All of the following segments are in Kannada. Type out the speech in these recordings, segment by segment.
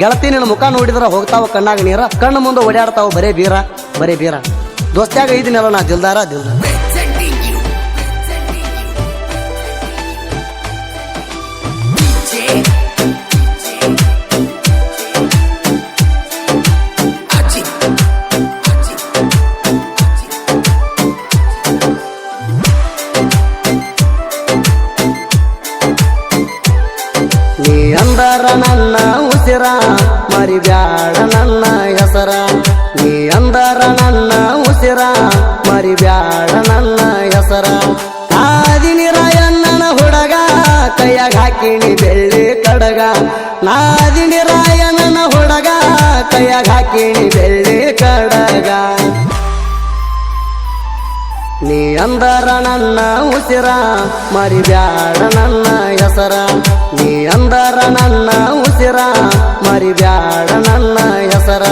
ಗೆಳತಿ ನಿನ್ನ ಮುಖ ನೋಡಿದ್ರ ಹೋಗ್ತಾವ ಕಣ್ಣಾಗ ನೀರ, ಕಣ್ಣು ಮುಂದೆ ಓಡಾಡ್ತಾವ ಬರೇ ಬೀರ ಬರೇ ಬೀರ. ದೋಸ್ತ್ಯಾಗ ಇದೀನಲ್ಲ ನಾ ದಿಲ್ದಾರ ದಿಲ್ದಾರ. ನೀ ಅಂದರ ನನ್ನ ಉಸಿರ ಮರಿಬ್ಯಾಡ ನನ್ನ ಹೆಸರ, ನೀ ಅಂದರ ನನ್ನ ಉಸಿರ ಮರಿಬ್ಯಾಡ ನನ್ನ ಹೆಸರ. ನಾದಿನಿರಾಯಣ್ಣನ ಹುಡುಗ ಕೈಯಾಗ ಹಾಕಿಣಿ ಬೆಳ್ಳಿ ಕಡಗ, ನಾದಿನಿರಾಯಣ್ಣನ ಹುಡುಗ ಕೈಯಾಗ ಹಾಕಿಣಿ ಬೆಳ್ಳಿ ಕಡಗ. ನೀ ಅಂದರ ನನ್ನ ಉಸಿರ ಮರಿಬ್ಯಾಡ ನನ್ನ ಹೆಸರ, ನೀ ಅಂದರ ನನ್ನ ಉಸಿರ ಮರಿಬ್ಯಾಡ ನನ್ನ ಹೆಸರ.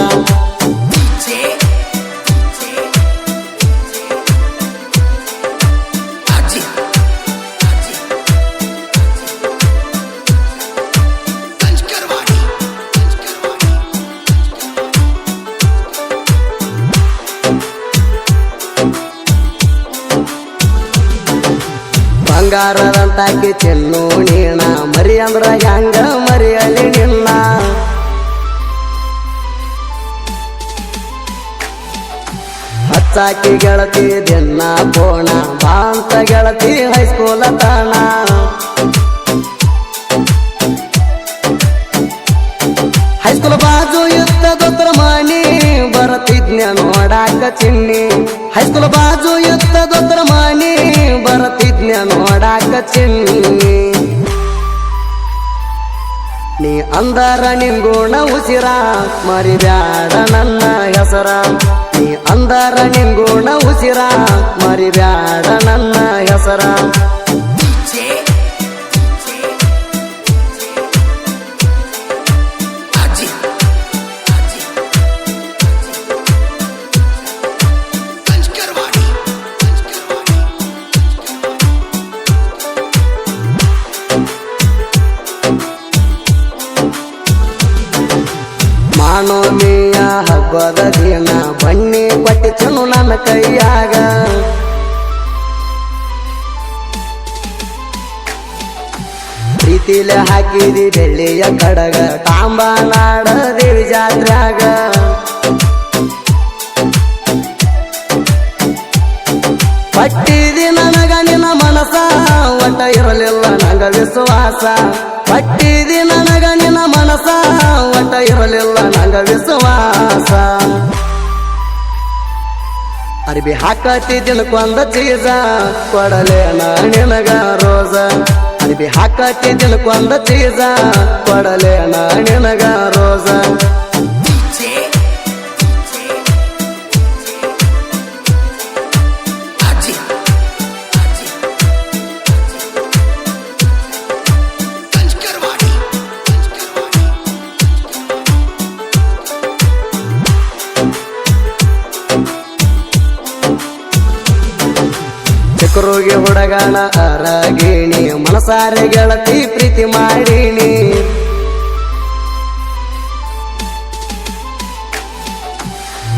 ಬಂಗಾರದಂತಾಕಿ ಚೆನ್ನು ನೀಣ, ಮರಿ ಅಂದ್ರ ಹೆಂಗ ಮರಿಯಲಿ ನಿನ್ನ. ಹಚ್ಚಾಕಿ ಗೆಳತಿ ದಿನ ಕೋಣ, ಬಾಂತ ಗೆಳತಿ ಹೈಸ್ಕೂಲ ತಾಣ. ಹೈಸ್ಕೂಲ್ ಬಾಜು ಇತ್ತದೊತ್ತರ ಮನಿ, ಬರತಿದ್ನ ನೋಡಾಕ ಚಿನ್ನಿ. ಹೈಸ್ಕೂಲ್ ಬಾಜು ಇತ್ತದೊತ್ತರ ಮನಿ, ಬರತಿದ್ನ ನೋಡಾಕ ಚಿನ್ನಿ. ನೀ ಅಂದರ ನಿಂಗುಣ ಉಸಿರ ಮರಿಬ್ಯಾಡ ನನ್ನ ಹೆಸರ, ನೀ ಅಂದರ ನಿಂಗುಣ ಉಸಿರ ಮರಿಬ್ಯಾಡ ನನ್ನ ಹೆಸರ. ಮಾನೋಮಿಯ ಹಬ್ಬದ ದಿನ ಬನ್ನಿ ಕೊಟ್ಟಿ ಚೆನ್ನು ನನ್ನ ಕೈಯಾಗ, ಪ್ರೀತಿಲೆ ಹಾಕಿದಿ ಬೆಳ್ಳಿಯ ಕಡಗ, ತಾಂಬನಾಡ ದೇವಿ ಜಾತ್ರ್ಯಾಗ. ಪಟ್ಟಿದಿ ನನಗ ನಿನ್ನ ಮನಸ, ಒಟ್ಟ ಇರಲಿಲ್ಲ ನಂಗ ವಿಶ್ವಾಸ. ಪಟ್ಟಿದಿ ನನಗ ನಿನ್ನ ಮನಸ, ಒಟ್ಟ ಇರಲಿಲ್ಲ ನಂಗ ವಿಶ್ವಾಸ. ಅರ್ಬಿ ಹಾಕತಿ ದಿನಕ್ಕೊಂದ ಚೀಸ, ಕೊಡಲೇನ ನಿನಗ ರೋಜ. ಅರ್ಬಿ ಹಾಕತಿ ದಿನಕ್ಕೊಂದ ಚೀಸ, ಕೊಡಲೇನ ನಿನಗ ರೋಜ. ಚಿಕ್ಕರೋಗಿ ಹುಡುಗನ ಅರಗಿಣಿ, ಮನಸಾರೆ ಗೆಳತಿ ಪ್ರೀತಿ ಮಾಡಿಣಿ.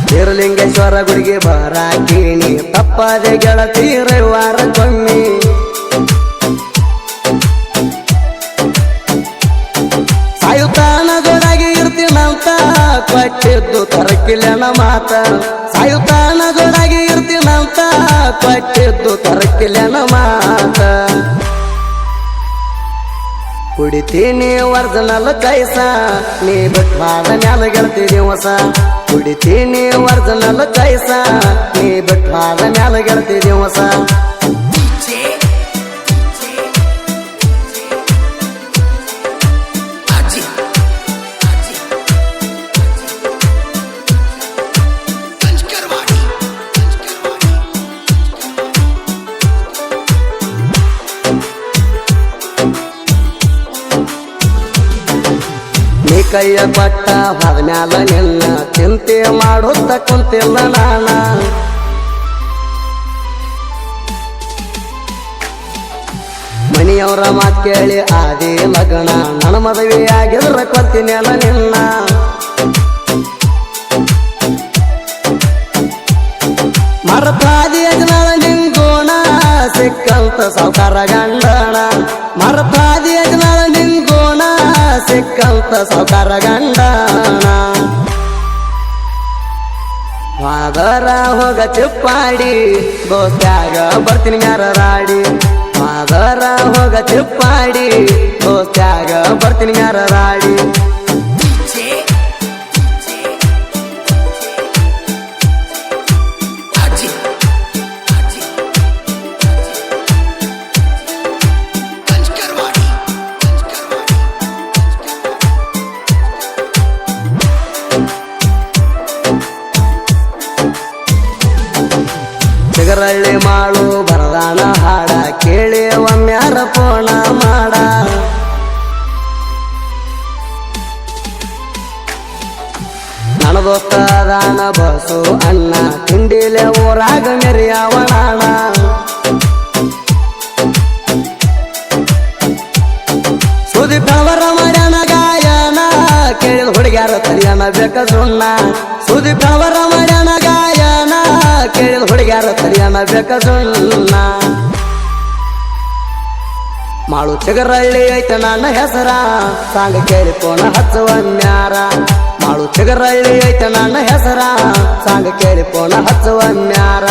ಬೀರಲಿಂಗೇಶ್ವರ ಗುಡಿಗೆ ಬರಾಕಿಣಿ, ತಪ್ಪದೆ ಗೆಳತಿ ರವಿವಾರ ಕೊಮ್ಮಿ. ಸಾಯುತ್ತಾನ ಜೋಡಾಗಿ ಇರ್ತೀನಂತ ಕೊಟ್ಟಿದ್ದು ತರಕಿಲ್ಲನ ಮಾತ, ಸಾಯುತ್ತಾನ ಜೋಡಾಗಿ ಇರ್ತೀನಂತ ಕೊಟ್ಟಿದ್ದು ತರಕಿಲ್ಲನ ಮಾತ. ಕುಡಿತೀನಿ ವರ್ಜನಲ್ ಕೈಸ, ನೀ ಬಿಟ್ವಾದ ಮ್ಯಾಲ ಗೆಳತಿ ದಿವಸ. ಕುಡಿತೀನಿ ವರ್ಜನಲ್ ಕೈಸ, ನೀ ಬಿಟ್ವಾದ ಮ್ಯಾಲ ಗೆಳತಿ ದಿವಸ. ನೀ ಕೈಯ ಕೊಟ್ಟ ಹೊದ್ಮ್ಯಾಲ ನಿನ್ನ ಚಿಂತೆ ಮಾಡುತ್ತ ಕುಂತಿಲ್ಲ ನಾನ. ಮನಿಯವರ ಮಾತ್ ಕೇಳಿ ಆದಿ ಲಗ್ನ ನನ್ನ ಮದುವೆ ಆಗಿದ್ರ ಕೊತ್ತಿನೆಲ್ಲ ನಿನ್ನ ಮರತಾದಿ ಯಜಮಾನ ನಿಂಗೋಣ ಸಿಕ್ಕಂತ ಸಾವುಕಾರ ಗಂಡಣ ಮರತಾದಿ ಯಜಮಾನ ನಿಂಗೋಣ ಸಿಕ್ಕಂತ ಸಾವುಕಾರ ಗಂಡಣ ಮಾದರ ಹೋಗ ಚಿಪ್ಪಾಡಿ ದೋಸ್ತ್ಯಾಗ ಬರ್ತೀನಿ ಮ್ಯಾರಾಡಿ ಮಾದರ ಹೋಗ ಚಿಪ್ಪಾಡಿ ದೋಸ್ತ್ಯಾಗ ಬರ್ತೀನಿ ಮ್ಯಾರಾಡಿ ಚಿಗರಳ್ಳಿ ಮಾಡು ಬರದಾನ ಹಾಡ ಕೇಳಿ ಒಮ್ಮ್ಯಾರ ಪೋಣ ಮಾಡ ನನ್ನ ದೋಸ್ತದಾನ ಬಸು ಅಣ್ಣ ತಿಂಡಿಲೆ ಊರಾಗ ಮೆರಿಯವಣ ಸುದೀಪ್ ಅವರ ಮಾಡ್ಯಾನ ಗಾಯನ ಕೇಳಿದ ಹುಡುಗ್ಯಾರ ತರಿಯನ ಬೇಕ ಸುಣ್ಣ ಸುದೀಪ್ ಅವರ ಮಾಡ್ಯಾನ ಗಾಯನ ಕೇಳಿದ ಹುಡುಗ್ಯಾರ ತರಿಯನ ಬೇಕ ಸುಣ್ಣ ಮಾಡು ಚಿಗರಳ್ಳಿ ಐತೆ ನನ್ನ ಹೆಸರ ಸಾಂಗ ಕೇಳಿ ಪೋಣ ಹಚ್ಚುವನ್ಯಾರ ಮಾಡು ಚಿಗರಳ್ಳಿ ಐತೆ ನನ್ನ ಹೆಸರ ಸಾಂಗ ಕೇಳಿ ಪೋಣ ಹಚ್ಚುವನ್ಯಾರ